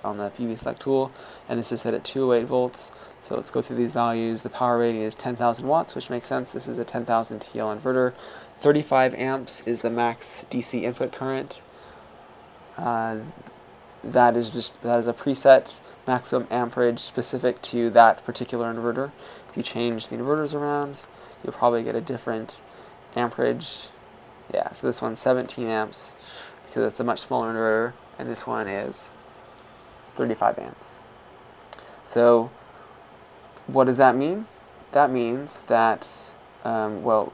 on the PVSelect tool, and this is set at 208 volts. So let's go through these values. The power rating is 10,000 watts, which makes sense. This is a 10,000 TL inverter. 35 amps is the max DC input current. That is a preset maximum amperage specific to that particular inverter. If you change the inverters around, you'll probably get a different amperage. Yeah, so this one's 17 amps because it's a much smaller inverter, and this one is 35 amps. So what does that mean? That means that, well,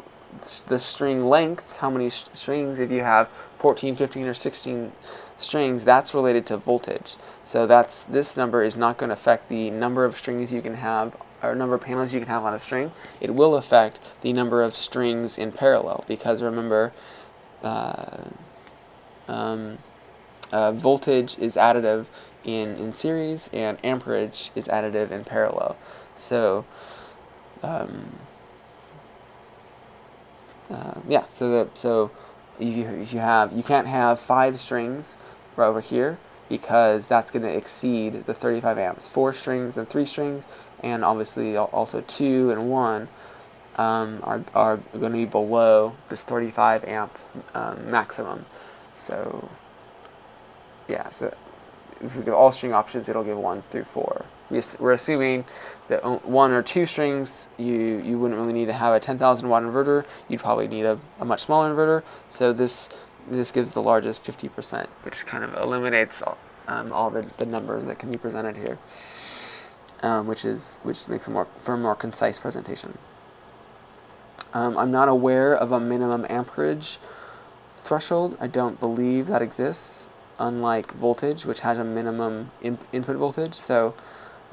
the string length, how many strings, if you have 14, 15, or 16 strings, that's related to voltage. So this number is not going to affect the number of strings you can have, or number of panels you can have on a string. It will affect the number of strings in parallel, because remember, voltage is additive in series, and amperage is additive in parallel. So yeah, so you can't have 5 strings right over here, because that's going to exceed the 35 amps. 4 strings and 3 strings, and obviously also 2 and 1 are going to be below this 35 amp maximum. So yeah, so if we give all string options, it'll give 1 through 4. We're assuming that 1 or 2 strings, you wouldn't really need to have a 10,000 watt inverter. You'd probably need a much smaller inverter. So this gives the largest 50%, which kind of eliminates all the numbers that can be presented here, which makes for a more concise presentation. I'm not aware of a minimum amperage threshold. I don't believe that exists, unlike voltage, which has a minimum input voltage. So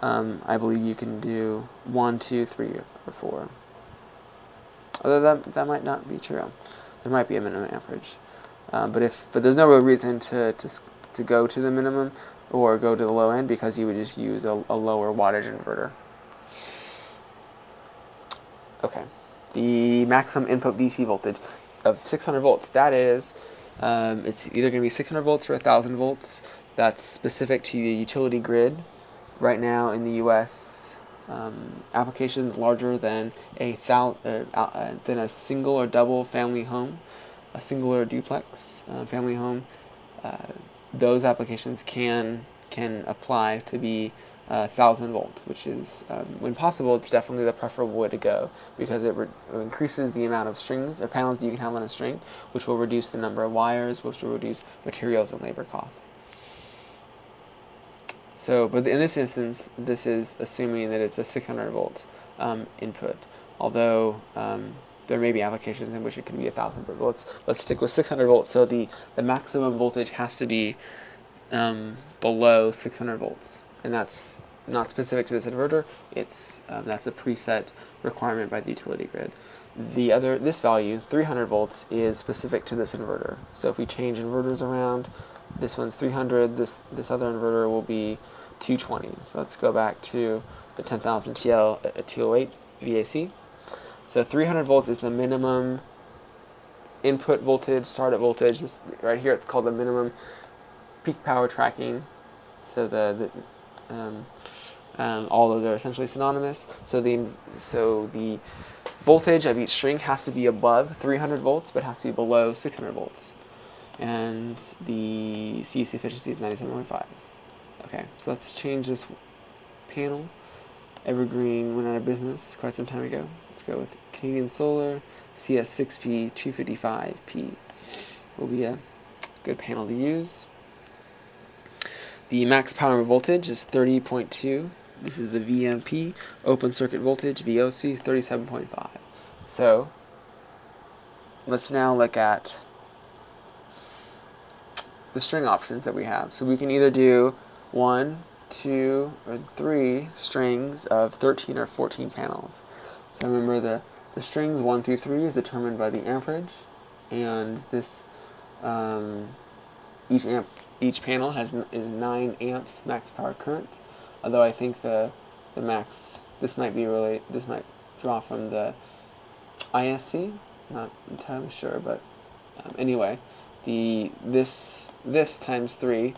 I believe you can do 1, 2, 3, or 4. Although that might not be true. There might be a minimum amperage, but there's no real reason to go to the minimum or go to the low end, because you would just use a lower wattage inverter. Okay, the maximum input DC voltage of 600 volts. That is, it's either going to be 600 volts or 1,000 volts. That's specific to the utility grid. Right now in the U.S., applications larger than a single or double family home, a single or duplex family home, those applications can apply to be 1,000 volt, which is, when possible, it's definitely the preferable way to go, because it increases the amount of strings or panels that you can have on a string, which will reduce the number of wires, which will reduce materials and labor costs. So, but in this instance, this is assuming that it's a 600 volt input, although there may be applications in which it can be 1,000 volts. Let's stick with 600 volts. So the maximum voltage has to be below 600 volts, and that's not specific to this inverter. It's that's a preset requirement by the utility grid. This value, 300 volts, is specific to this inverter. So if we change inverters around, this one's 300, this other inverter will be 220. So let's go back to the 10,000 TL at 208 VAC. So 300 volts is the minimum input voltage, startup voltage. This right here, it's called the minimum peak power tracking. So all those are essentially synonymous. So the voltage of each string has to be above 300 volts, but has to be below 600 volts. And the CEC efficiency is 97.5. Okay, so let's change this panel. Evergreen went out of business quite some time ago. Let's go with Canadian Solar CS6P 255P. Will be a good panel to use. The max power voltage is 30.2. This is the VMP. Open circuit voltage, VOC, 37.5. So let's now look at the string options that we have. So we can either do 1, 2, or 3 strings of 13 or 14 panels. So remember, the strings 1 through 3 is determined by the amperage, and this each panel is 9 amps max power current. Although I think the max, this might draw from the ISC. Not entirely sure, but anyway, this times 3